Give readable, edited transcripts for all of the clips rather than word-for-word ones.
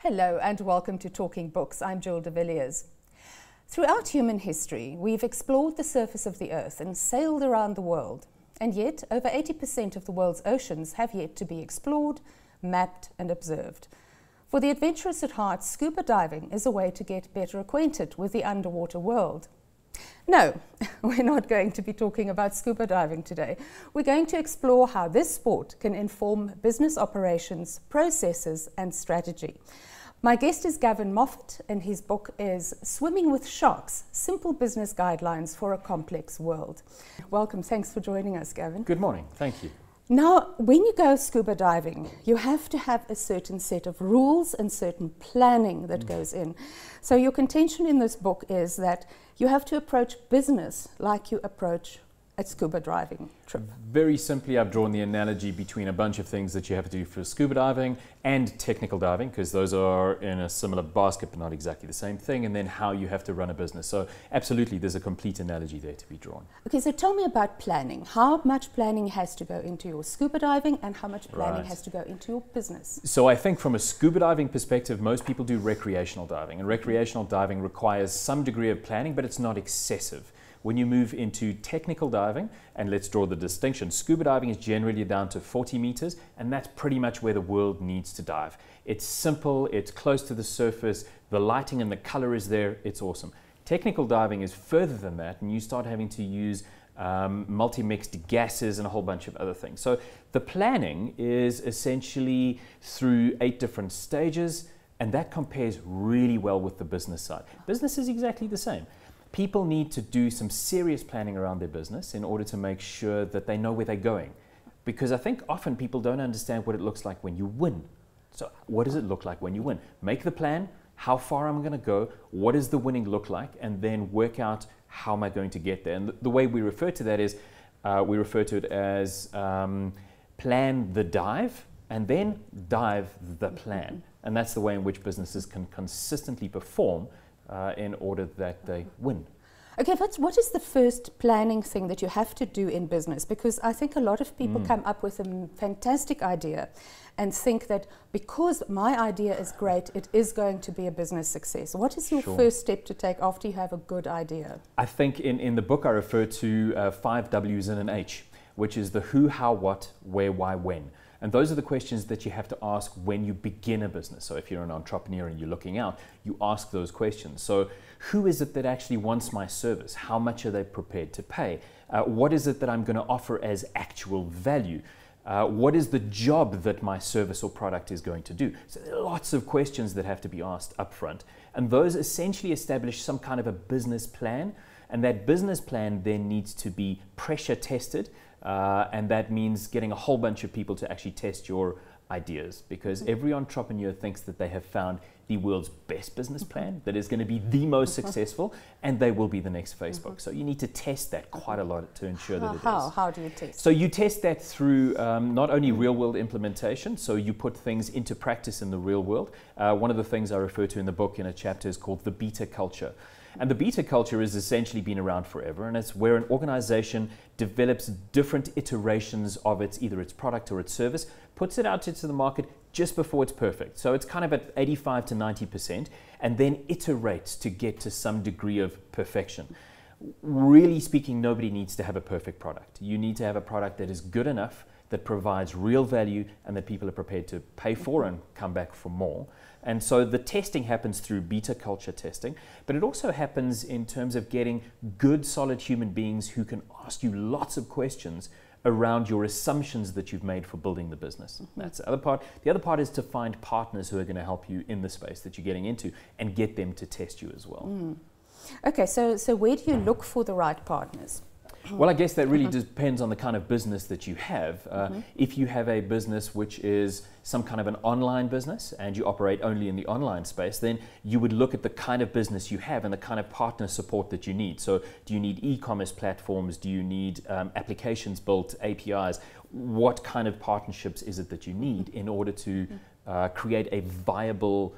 Hello and welcome to Talking Books. I'm Jill de Villiers. Throughout human history, we've explored the surface of the earth and sailed around the world. And yet, over 80% of the world's oceans have yet to be explored, mapped and observed. For the adventurous at heart, scuba diving is a way to get better acquainted with the underwater world. No, we're not going to be talking about scuba diving today. We're going to explore how this sport can inform business operations, processes and strategy. My guest is Gavin Moffat, and his book is Swimming with Sharks, Simple Business Guidelines for a Complex World. Welcome, thanks for joining us, Gavin. Good morning, thank you. Now, when you go scuba diving, you have to have a certain set of rules and certain planning that goes in. So your contention in this book is that you have to approach business like you approach a scuba diving trip. Very simply, I've drawn the analogy between a bunch of things that you have to do for scuba diving and technical diving, because those are in a similar basket but not exactly the same thing, and then how you have to run a business. So absolutely, there's a complete analogy there to be drawn. Okay, so tell me about planning. How much planning has to go into your scuba diving and how much planning has to go into your business? So I think from a scuba diving perspective, most people do recreational diving, and recreational diving requires some degree of planning, but it's not excessive. When you move into technical diving, and let's draw the distinction, scuba diving is generally down to 40 meters, and that's pretty much where the world needs to dive. It's simple, it's close to the surface, the lighting and the color is there, it's awesome. Technical diving is further than that, and you start having to use multi-mixed gases and a whole bunch of other things. So the planning is essentially through 8 different stages, and that compares really well with the business side. Business is exactly the same. People need to do some serious planning around their business in order to make sure that they know where they're going. Because I think often people don't understand what it looks like when you win. So what does it look like when you win? Make the plan, how far am I going to go, what does the winning look like, and then work out how am I going to get there. And the way we refer to that is, we refer to it as plan the dive, and then dive the plan. And that's the way in which businesses can consistently perform in order that they win. Okay, what is the first planning thing that you have to do in business? Because I think a lot of people come up with a fantastic idea and think that because my idea is great, it is going to be a business success. What is your first step to take after you have a good idea? I think in the book I refer to 5 W's and an H, which is the who, how, what, where, why, when. And those are the questions that you have to ask when you begin a business. So if you're an entrepreneur and you're looking out, you ask those questions. So who is it that actually wants my service? How much are they prepared to pay? What is it that I'm going to offer as actual value? What is the job that my service or product is going to do? So there are lots of questions that have to be asked up front. And those essentially establish some kind of a business plan. And that business plan then needs to be pressure tested. And that means getting a whole bunch of people to actually test your ideas, because every entrepreneur thinks that they have found the world's best business plan that is going to be the most successful, and they will be the next Facebook. So you need to test that quite a lot to ensure that it is. How do you test? So you test that through not only real world implementation, so you put things into practice in the real world. One of the things I refer to in the book in a chapter is called the beta culture. And the beta culture has essentially been around forever, and it's where an organization develops different iterations of either its product or its service, puts it out into the market just before it's perfect. So it's kind of at 85 to 90%, and then iterates to get to some degree of perfection. Really speaking, nobody needs to have a perfect product. You need to have a product that is good enough, that provides real value, and that people are prepared to pay for and come back for more. And so the testing happens through beta culture testing, but it also happens in terms of getting good, solid human beings who can ask you lots of questions around your assumptions that you've made for building the business. That's the other part. The other part is to find partners who are going to help you in the space that you're getting into and get them to test you as well. Okay, so where do you look for the right partners? Well, I guess that really depends on the kind of business that you have. If you have a business which is some kind of an online business and you operate only in the online space, then you would look at the kind of business you have and the kind of partner support that you need. So do you need e-commerce platforms? Do you need applications built, APIs? What kind of partnerships is it that you need in order to create a viable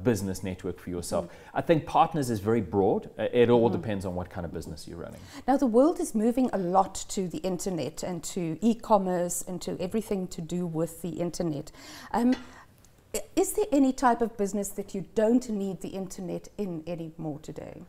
business network for yourself? I think partners is very broad. It all depends on what kind of business you're running. Now the world is moving a lot to the internet and to e-commerce and to everything to do with the internet. Is there any type of business that you don't need the internet in anymore today?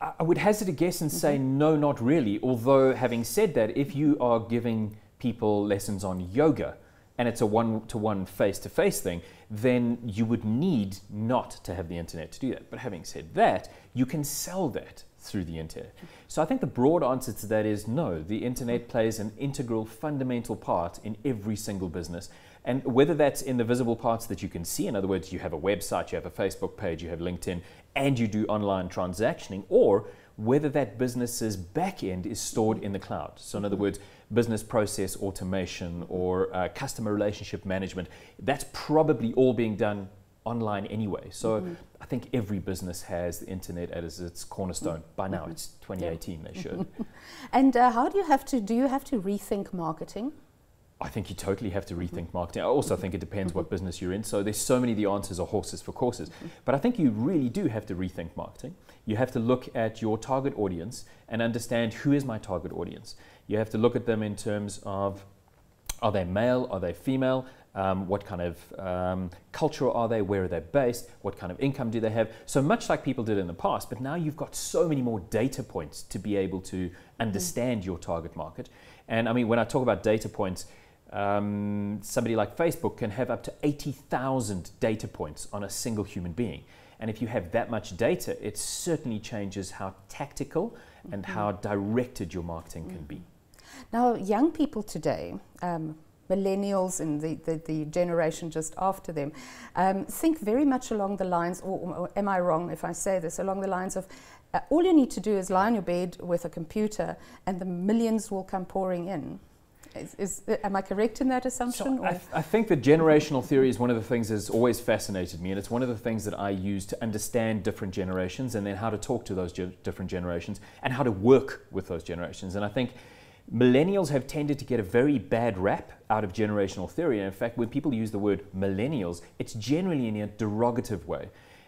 I would hazard a guess and say no, not really. Although, having said that, if you are giving people lessons on yoga and it's a one-to-one face-to-face thing, then you would need not to have the internet to do that. But having said that, you can sell that through the internet. So I think the broad answer to that is no. The internet plays an integral, fundamental part in every single business. And whether that's in the visible parts that you can see, in other words, you have a website, you have a Facebook page, you have LinkedIn, and you do online transactioning, or whether that business's back end is stored in the cloud. So in other words, business process automation or customer relationship management, that's probably all being done online anyway. So I think every business has the internet as its cornerstone. By now it's 2018, they should. And how do you have to rethink marketing? I think you totally have to rethink marketing. I also think it depends what business you're in. So there's so many of the answers are horses for courses. But I think you really do have to rethink marketing. You have to look at your target audience and understand who is my target audience. You have to look at them in terms of, are they male, are they female, what kind of culture are they, where are they based, what kind of income do they have. So much like people did in the past, but now you've got so many more data points to be able to understand your target market. And I mean, when I talk about data points, somebody like Facebook can have up to 80,000 data points on a single human being. And if you have that much data, it certainly changes how tactical and how directed your marketing can be. Now, young people today, millennials and the generation just after them, think very much along the lines, or am I wrong if I say this, along the lines of all you need to do is lie on your bed with a computer and the millions will come pouring in. Am I correct in that assumption? So I think that generational theory is one of the things that's always fascinated me, and it's one of the things that I use to understand different generations and then how to talk to those different generations and how to work with those generations. And I think millennials have tended to get a very bad rap out of generational theory. And in fact, when people use the word millennials, it's generally in a derogative way.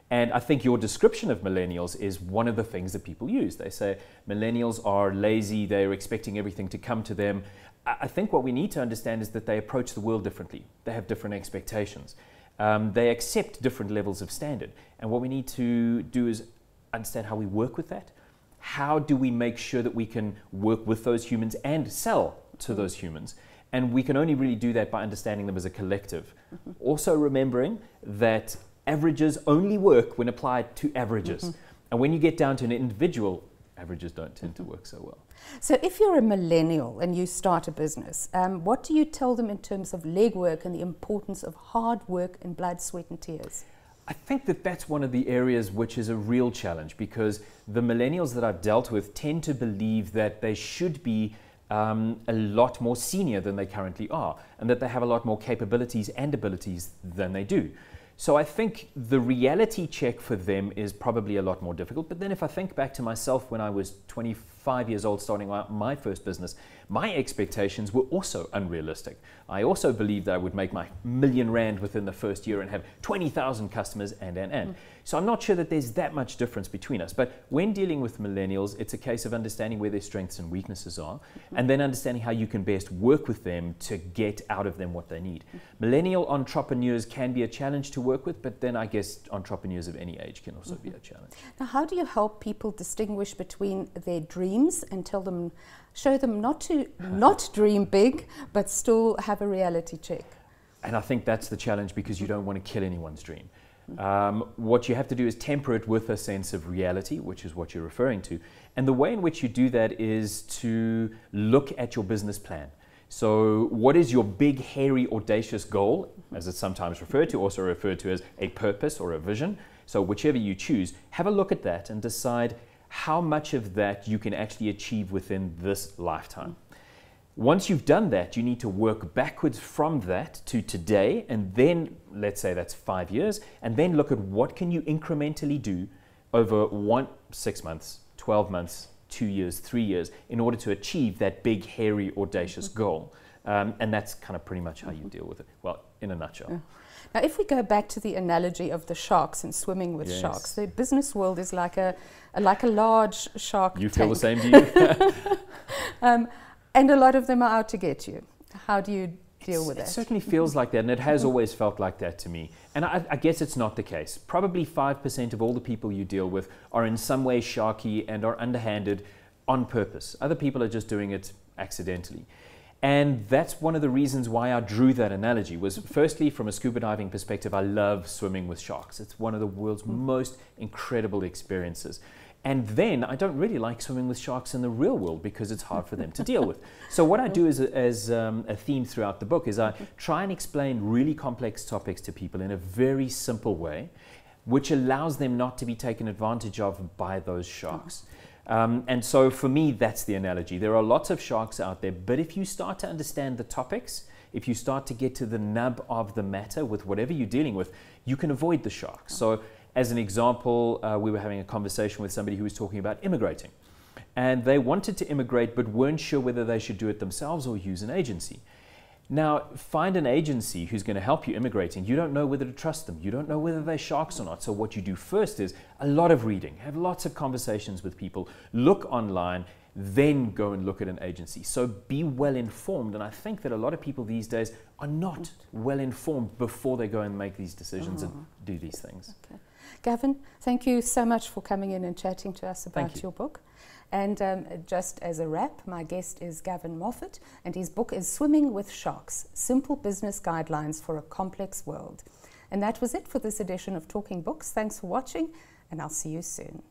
And I think your description of millennials is one of the things that people use. They say millennials are lazy, they're expecting everything to come to them. I think what we need to understand is that they approach the world differently. They have different expectations. They accept different levels of standard. And what we need to do is understand how we work with that. How do we make sure that we can work with those humans and sell to those humans? And we can only really do that by understanding them as a collective. Also remembering that averages only work when applied to averages. And when you get down to an individual, averages don't tend to work so well. So if you're a millennial and you start a business, what do you tell them in terms of legwork and the importance of hard work and blood, sweat and tears? I think that that's one of the areas which is a real challenge, because the millennials that I've dealt with tend to believe that they should be a lot more senior than they currently are, and that they have a lot more capabilities and abilities than they do. So I think the reality check for them is probably a lot more difficult. But then if I think back to myself when I was 25 years old starting out my first business, my expectations were also unrealistic. I also believed that I would make my R1 million within the first year and have 20,000 customers and. So I'm not sure that there's that much difference between us. But when dealing with millennials, it's a case of understanding where their strengths and weaknesses are, and then understanding how you can best work with them to get out of them what they need. Millennial entrepreneurs can be a challenge to work with, but then I guess entrepreneurs of any age can also be a challenge. Now, how do you help people distinguish between their dreams and show them not to not dream big, but still have a reality check? And I think that's the challenge, because you don't want to kill anyone's dream. What you have to do is temper it with a sense of reality, which is what you're referring to. And the way in which you do that is to look at your business plan. So what is your big, hairy, audacious goal, as it's sometimes referred to, also referred to as a purpose or a vision? So whichever you choose, have a look at that and decide how much of that you can actually achieve within this lifetime. Once you've done that, you need to work backwards from that to today, and then let's say that's 5 years, and then look at what can you incrementally do over 6 months, 12 months, 2 years, 3 years, in order to achieve that big, hairy, audacious goal. And that's kind of pretty much how you deal with it. Well, in a nutshell. Now, if we go back to the analogy of the sharks and swimming with sharks, the business world is like a large shark You tank. feel the same, do you? And a lot of them are out to get you. How do you deal with It that. certainly feels like that, and it has always felt like that to me. And I guess it's not the case. Probably 5% of all the people you deal with are in some way sharky and are underhanded on purpose. Other people are just doing it accidentally. And that's one of the reasons why I drew that analogy, was firstly, from a scuba diving perspective, I love swimming with sharks. It's one of the world's most incredible experiences. And then I don't really like swimming with sharks in the real world because it's hard for them to deal with. So what I do as a theme throughout the book is I try and explain really complex topics to people in a very simple way, which allows them not to be taken advantage of by those sharks. And so for me, that's the analogy. There are lots of sharks out there, but if you start to understand the topics, if you start to get to the nub of the matter with whatever you're dealing with, you can avoid the sharks. So as an example, we were having a conversation with somebody who was talking about immigrating. And they wanted to immigrate, but weren't sure whether they should do it themselves or use an agency. Now, find an agency who's going to help you immigrating. You don't know whether to trust them. You don't know whether they're sharks or not. So what you do first is a lot of reading, have lots of conversations with people, look online, then go and look at an agency. So be well informed. And I think that a lot of people these days are not well informed before they go and make these decisions and do these things. Okay. Gavin, thank you so much for coming in and chatting to us about your book. And just as a wrap, my guest is Gavin Moffat, and his book is Swimming with Sharks, Simple Business Guidelines for a Complex World. And that was it for this edition of Talking Books. Thanks for watching, and I'll see you soon.